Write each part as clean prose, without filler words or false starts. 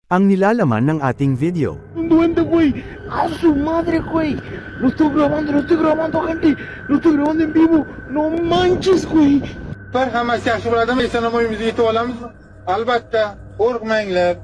Ang nilalaman ng ating video. Un duende, güey. A su madre, güey. Lo estoy grabando, gente. Lo estoy grabando en vivo. No manches, güey. Hammasi yaxshi bo'ladimi? Esonamoyimizni yetib olamizmi? Albatta, qo'rqmanglar.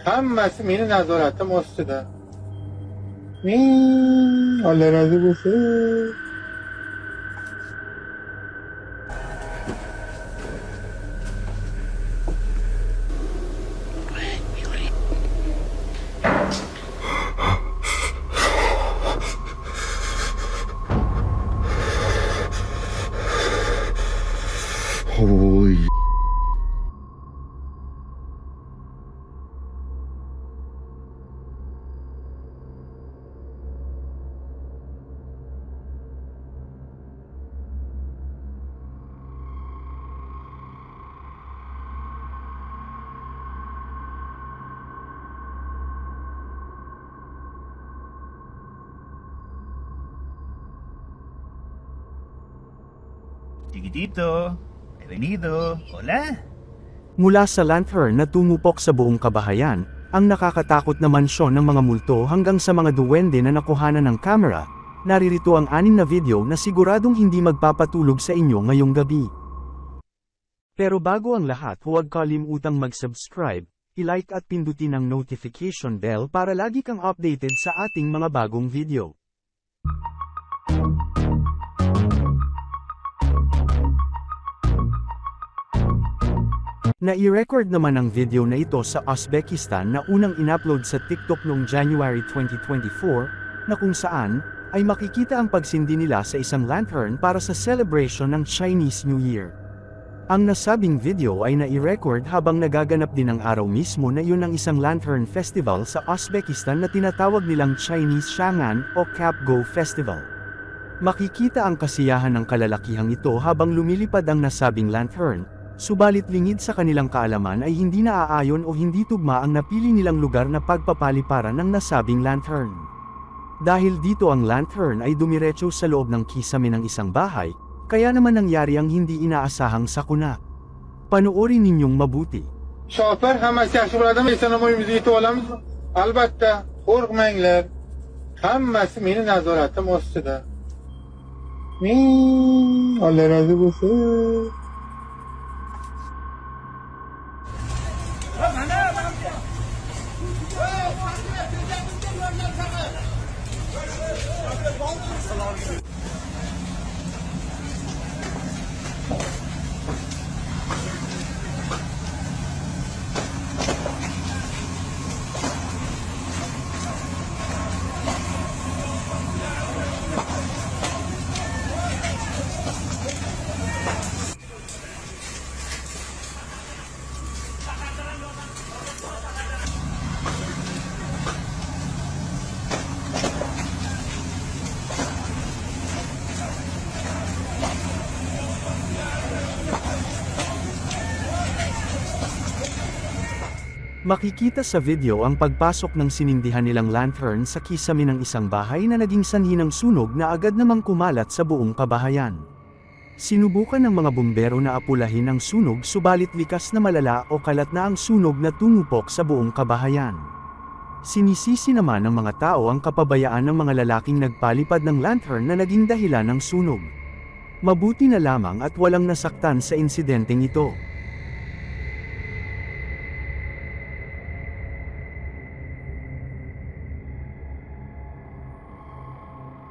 Hammasi meni nazoratim ostida. Alloh rozi bo'lsin. Hoy. Chiquitito, bienvenido, hola. Mula sa lantern na tumupok sa buong kabahayan, ang nakakatakot na mansyon ng mga multo hanggang sa mga duwende na nakuhanan ng kamera, naririto ang 6 na video na siguradong hindi magpapatulog sa inyo ngayong gabi. Pero bago ang lahat, huwag kalimutang mag-subscribe, i-like at pindutin ang notification bell para lagi kang updated sa ating mga bagong video. Na-i-record naman ang video na ito sa Uzbekistan na unang in-upload sa TikTok noong January 2024, na kung saan, ay makikita ang pagsindi nila sa isang lantern para sa celebration ng Chinese New Year. Ang nasabing video ay na-i-record habang nagaganap din ang araw mismo na iyon ang isang lantern festival sa Uzbekistan na tinatawag nilang Chinese Shangan o Cap-Go Festival. Makikita ang kasiyahan ng kalalakihang ito habang lumilipad ang nasabing lantern, subalit lingid sa kanilang kaalaman ay hindi naaayon o hindi tugma ang napili nilang lugar na pagpapaliparan ng nasabing lantern. Dahil dito ang lantern ay dumiretso sa loob ng kisame ng isang bahay, kaya naman nangyari ang hindi inaasahang sakuna. Panoorin ninyong mabuti. Shofar hammasi yaxshi bo'ladimi? Esonamoyimizni yetib olamizmi? Albatta, qo'rqmanglar. Hammasi meni nazoratim ostida. Alloh rozi bo'lsin. Makikita sa video ang pagpasok ng sinindihan nilang lantern sa kisame ng isang bahay na naging sanhi ng sunog na agad namang kumalat sa buong kabahayan. Sinubukan ng mga bumbero na apulahin ang sunog subalit likas na malala o kalat na ang sunog na tumupok sa buong kabahayan. Sinisisi naman ng mga tao ang kapabayaan ng mga lalaking nagpalipad ng lantern na naging dahilan ng sunog. Mabuti na lamang at walang nasaktan sa insidenteng ito.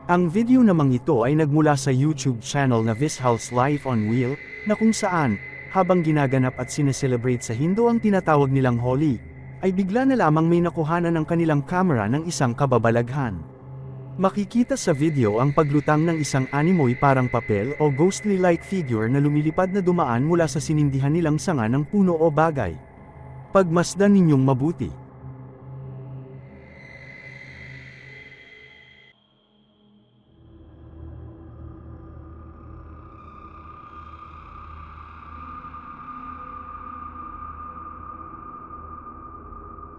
Ang video namang ito ay nagmula sa YouTube channel na Vishal's Life on Wheel, na kung saan, habang ginaganap at sineselebrate sa Hindu ang tinatawag nilang Holi, ay bigla na lamang may nakuhanan ng kanilang kamera ng isang kababalaghan. Makikita sa video ang paglutang ng isang animoy parang papel o ghostly-like figure na lumilipad na dumaan mula sa sinindihan nilang sanga ng puno o bagay. Pagmasdan ninyong mabuti.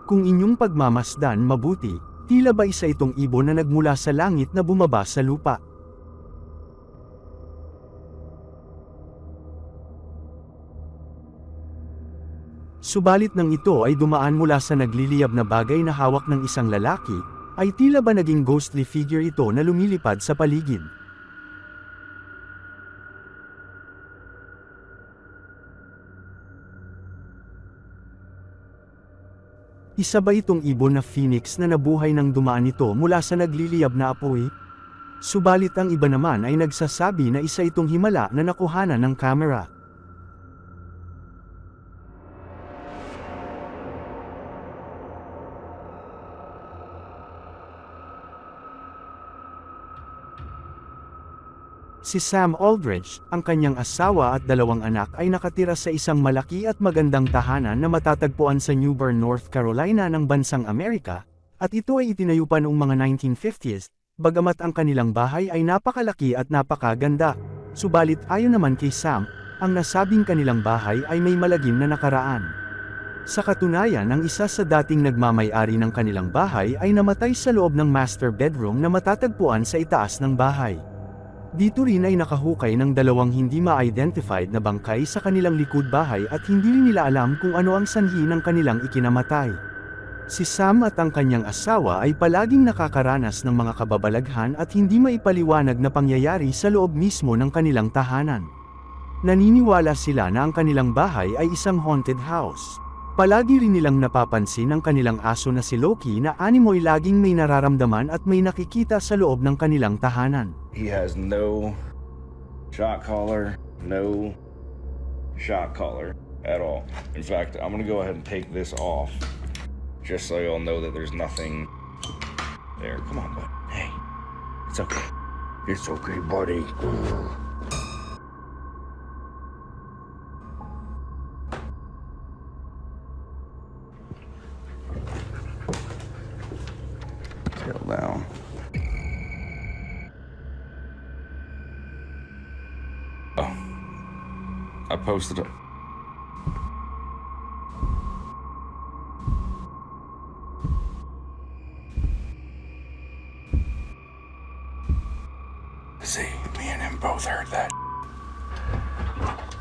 Kung inyong pagmamasdan mabuti, tila ba isa itong ibon na nagmula sa langit na bumaba sa lupa. Subalit nang ito ay dumaan mula sa nagliliyab na bagay na hawak ng isang lalaki, ay tila ba naging ghostly figure ito na lumilipad sa paligid. Isa ba itong ibon na phoenix na nabuhay nang dumaan ito mula sa nagliliyab na apoy? Subalit ang iba naman ay nagsasabi na isa itong himala na nakuhanan ng kamera. Si Sam Aldridge, ang kanyang asawa at 2 anak ay nakatira sa isang malaki at magandang tahanan na matatagpuan sa New Bern, North Carolina ng bansang Amerika, at ito ay itinayo pa noong mga 1950s, bagamat ang kanilang bahay ay napakalaki at napakaganda. Subalit ayon naman kay Sam, ang nasabing kanilang bahay ay may malagim na nakaraan. Sa katunayan, ang isa sa dating nagmamay-ari ng kanilang bahay ay namatay sa loob ng master bedroom na matatagpuan sa itaas ng bahay. Dito rin ay nakahukay ng 2 hindi ma-identified na bangkay sa kanilang likod bahay at hindi rin nila alam kung ano ang sanhi ng kanilang ikinamatay. Si Sam at ang kanyang asawa ay palaging nakakaranas ng mga kababalaghan at hindi maipaliwanag na pangyayari sa loob mismo ng kanilang tahanan. Naniniwala sila na ang kanilang bahay ay isang haunted house. Palagi rin nilang napapansin ang kanilang aso na si Loki na animoy laging may nararamdaman at may nakikita sa loob ng kanilang tahanan. He has no shot collar, no shot collar at all. In fact, I'm gonna go ahead and take this off just so you'll know that there's nothing there. Come on, bud. Hey, it's okay. It's okay, buddy. Settle down. Oh, I posted it. See, me and him both heard that.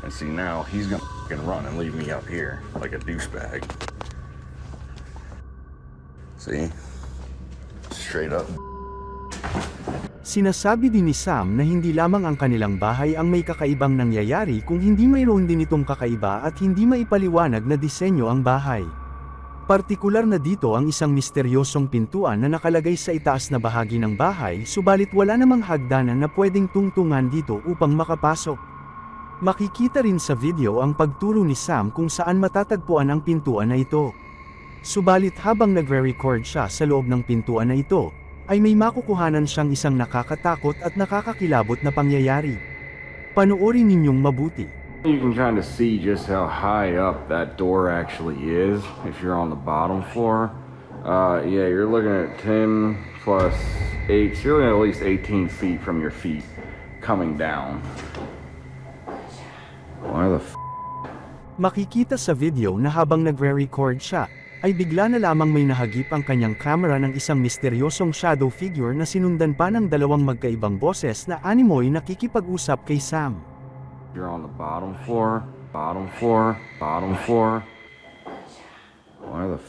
And see, now he's gonna fucking run and leave me up here like a douchebag. See? Straight up. Sinasabi din ni Sam na hindi lamang ang kanilang bahay ang may kakaibang nangyayari kung hindi mayroon din itong kakaiba at hindi maipaliwanag na disenyo ang bahay. Partikular na dito ang isang misteryosong pintuan na nakalagay sa itaas na bahagi ng bahay subalit wala namang hagdanan na pwedeng tungtungan dito upang makapasok. Makikita rin sa video ang pagturo ni Sam kung saan matatagpuan ang pintuan na ito. Subalit habang nagre-record siya sa loob ng pintuan na ito, ay may makukuhanan siyang isang nakakatakot at nakakakilabot na pangyayari. Panoorin ninyong mabuti. You can kind of see just how high up that door actually is if you're on the bottom floor. Yeah, you're looking at 10 plus 8, so you're looking at least 18 feet from your feet coming down. Why the Makikita sa video na habang nagre-record siya, ay bigla na lamang may nahagip ang kanyang camera ng isang misteryosong shadow figure na sinundan pa ng 2 magkaibang boses na animoy nakikipag-usap kay Sam. You're on the bottom floor, bottom floor, bottom floor. Why the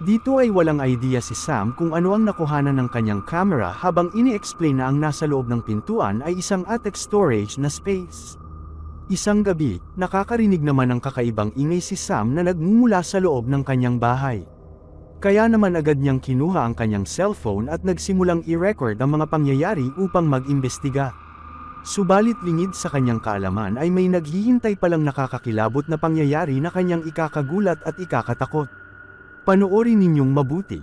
Dito ay walang idea si Sam kung ano ang nakuhanan ng kanyang camera habang ini-explain na ang nasa loob ng pintuan ay isang attic storage na space. Isang gabi, nakakarinig naman ng kakaibang ingay si Sam na nagmumula sa loob ng kanyang bahay. Kaya naman agad niyang kinuha ang kanyang cellphone at nagsimulang i-record ang mga pangyayari upang mag-imbestiga. Subalit lingid sa kanyang kaalaman ay may naghihintay palang nakakakilabot na pangyayari na kanyang ikakagulat at ikakatakot. Panoorin ninyong mabuti.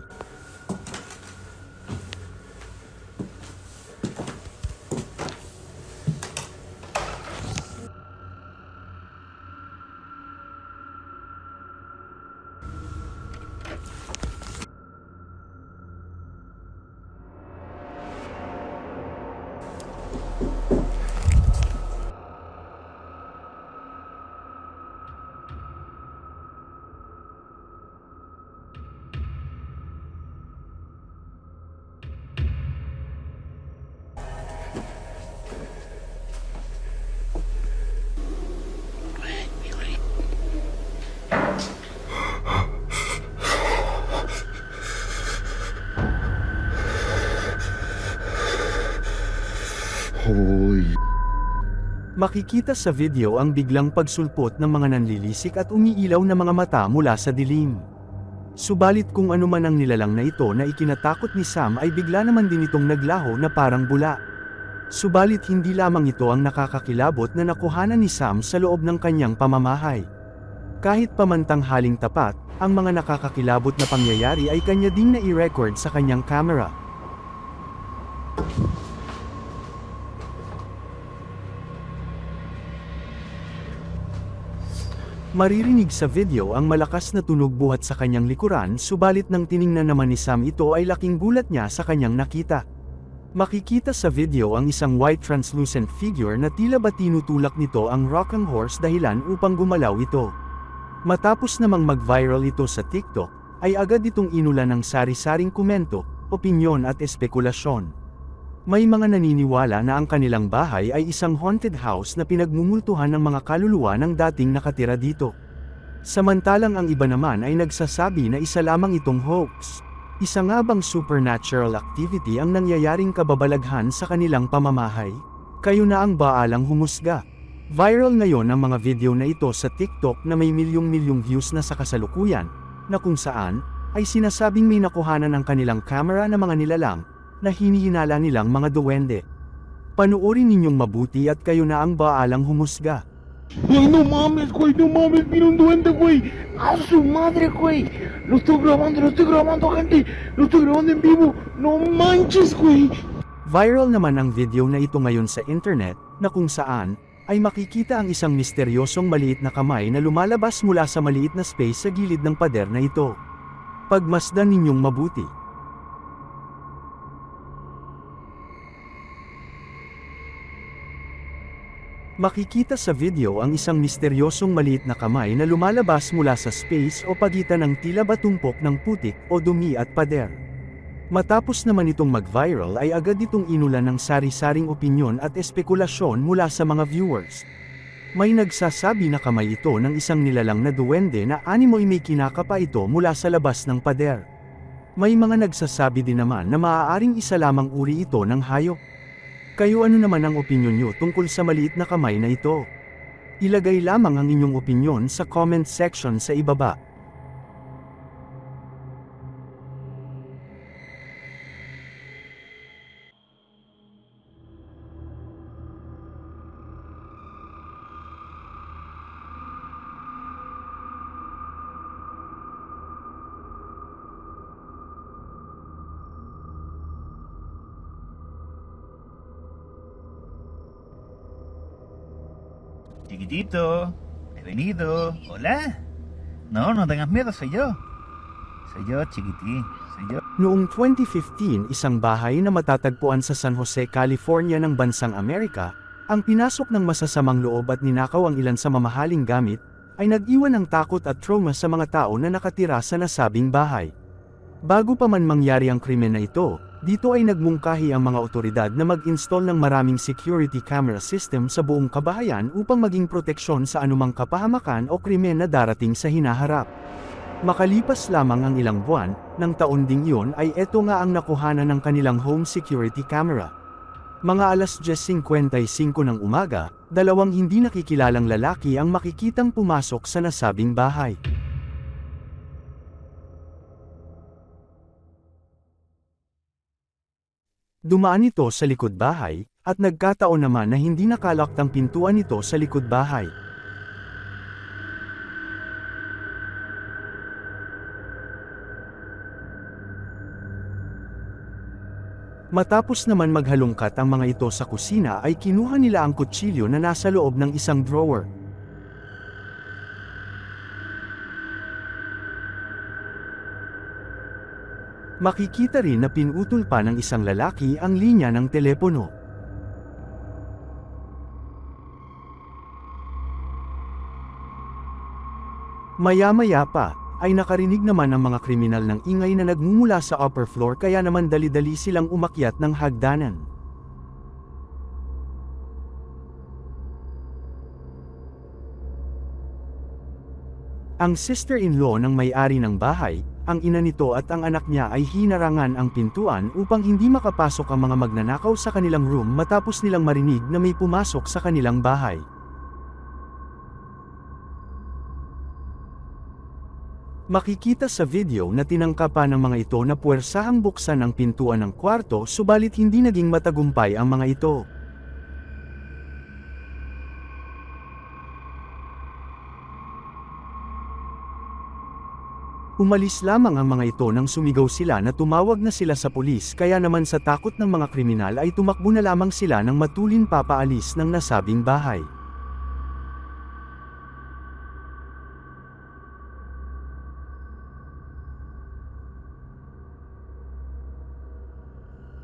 Makikita sa video ang biglang pagsulpot ng mga nanlilisik at umiilaw na mga mata mula sa dilim. Subalit kung ano man ang nilalang na ito na ikinatakot ni Sam ay bigla naman din itong naglaho na parang bula. Subalit hindi lamang ito ang nakakakilabot na nakuhanan ni Sam sa loob ng kanyang pamamahay. Kahit pamantang haling tapat, ang mga nakakakilabot na pangyayari ay kanya ding na-i-record sa kanyang camera. Maririnig sa video ang malakas na tunog buhat sa kanyang likuran, subalit nang tiningnan naman ni Sam ito ay laking gulat niya sa kanyang nakita. Makikita sa video ang isang white translucent figure na tila ba tinutulak nito ang rocking horse dahilan upang gumalaw ito. Matapos namang mag-viral ito sa TikTok, ay agad itong inulan ng sari-saring komento, opinyon at espekulasyon. May mga naniniwala na ang kanilang bahay ay isang haunted house na pinagmumultuhan ng mga kaluluwa ng dating nakatira dito. Samantalang ang iba naman ay nagsasabi na isa lamang itong hoax. Isa nga bang supernatural activity ang nangyayaring kababalaghan sa kanilang pamamahay? Kayo na ang baalang humusga. Viral ngayon ang mga video na ito sa TikTok na may milyong-milyong views na sa kasalukuyan, na kung saan, ay sinasabing may nakuhanan ang kanilang camera na mga nilalang, na hinihinala nilang mga duwende. Panoorin ninyong mabuti at kayo na ang baalang humusga. Ay, no mames, vino un duende, güey. A su madre, güey. Lo estoy grabando, gente. Lo estoy grabando en vivo. No manches, güey. Viral naman ang video na ito ngayon sa internet, na kung saan, ay makikita ang isang misteryosong maliit na kamay na lumalabas mula sa maliit na space sa gilid ng pader na ito. Pagmasdan ninyong mabuti. Makikita sa video ang isang misteryosong maliit na kamay na lumalabas mula sa space o pagitan ng tila ba tumpok ng putik o dumi at pader. Matapos naman itong mag-viral ay agad itong inulan ng sari-saring opinyon at espekulasyon mula sa mga viewers. May nagsasabi na kamay ito ng isang nilalang na duwende na animoy may kinakapa ito mula sa labas ng pader. May mga nagsasabi din naman na maaaring isa lamang uri ito ng hayop. Kayo ano naman ang opinyon nyo tungkol sa maliit na kamay na ito? Ilagay lamang ang inyong opinyon sa comment section sa ibaba. Chiquitito, he venido. Hola. No, no tengas miedo, soy yo. Soy yo, chiquitín. Soy yo. Noong 2015, isang bahay na matatagpuan sa San Jose, California ng bansang Amerika, ang pinasok ng masasamang loob at ninakaw ang ilan sa mamahaling gamit, ay nag-iwan ng takot at trauma sa mga tao na nakatira sa nasabing bahay. Bago pa man mangyari ang krimen na ito, dito ay nagmungkahi ang mga otoridad na mag-install ng maraming security camera system sa buong kabahayan upang maging proteksyon sa anumang kapahamakan o krimen na darating sa hinaharap. Makalipas lamang ang ilang buwan, ng taon ding iyon ay eto nga ang nakuhanan ng kanilang home security camera. Mga alas 10:55 ng umaga, dalawang hindi nakikilalang lalaki ang makikitang pumasok sa nasabing bahay. Dumaan ito sa likod bahay, at nagkataon naman na hindi nakalock ang pintuan nito sa likod bahay. Matapos naman maghalungkat ang mga ito sa kusina ay kinuha nila ang kutsilyo na nasa loob ng isang drawer. Makikita rin na pinutol pa ng isang lalaki ang linya ng telepono. Maya-maya pa, ay nakarinig naman ng mga kriminal ng ingay na nagmumula sa upper floor kaya naman dali-dali silang umakyat ng hagdanan. Ang sister-in-law ng may-ari ng bahay, Ang ina nito at ang anak niya ay hinarangan ang pintuan upang hindi makapasok ang mga magnanakaw sa kanilang room matapos nilang marinig na may pumasok sa kanilang bahay. Makikita sa video na tinangkapan ng mga ito na puwersahang buksan ang pintuan ng kwarto subalit hindi naging matagumpay ang mga ito. Umalis lamang ang mga ito nang sumigaw sila na tumawag na sila sa pulis kaya naman sa takot ng mga kriminal ay tumakbo na lamang sila ng matulin papaalis ng nasabing bahay.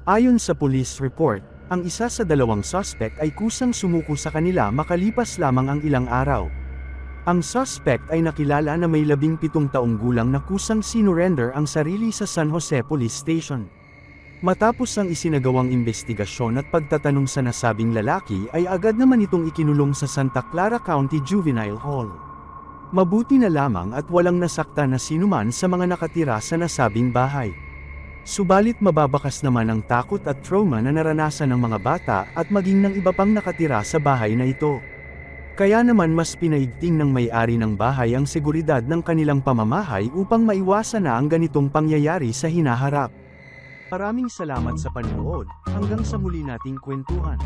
Ayon sa police report, ang isa sa dalawang suspect ay kusang sumuko sa kanila makalipas lamang ang ilang araw. Ang suspect ay nakilala na may 17 taong gulang na kusang sinurrender ang sarili sa San Jose Police Station. Matapos ang isinagawang investigasyon at pagtatanong sa nasabing lalaki ay agad naman itong ikinulong sa Santa Clara County Juvenile Hall. Mabuti na lamang at walang nasakta na sinuman sa mga nakatira sa nasabing bahay. Subalit mababakas naman ang takot at trauma na naranasan ng mga bata at maging ng iba pang nakatira sa bahay na ito. Kaya naman mas pinaigting ng may-ari ng bahay ang seguridad ng kanilang pamamahay upang maiwasan na ang ganitong pangyayari sa hinaharap. Maraming salamat sa panonood, hanggang sa muli nating kwentuhan.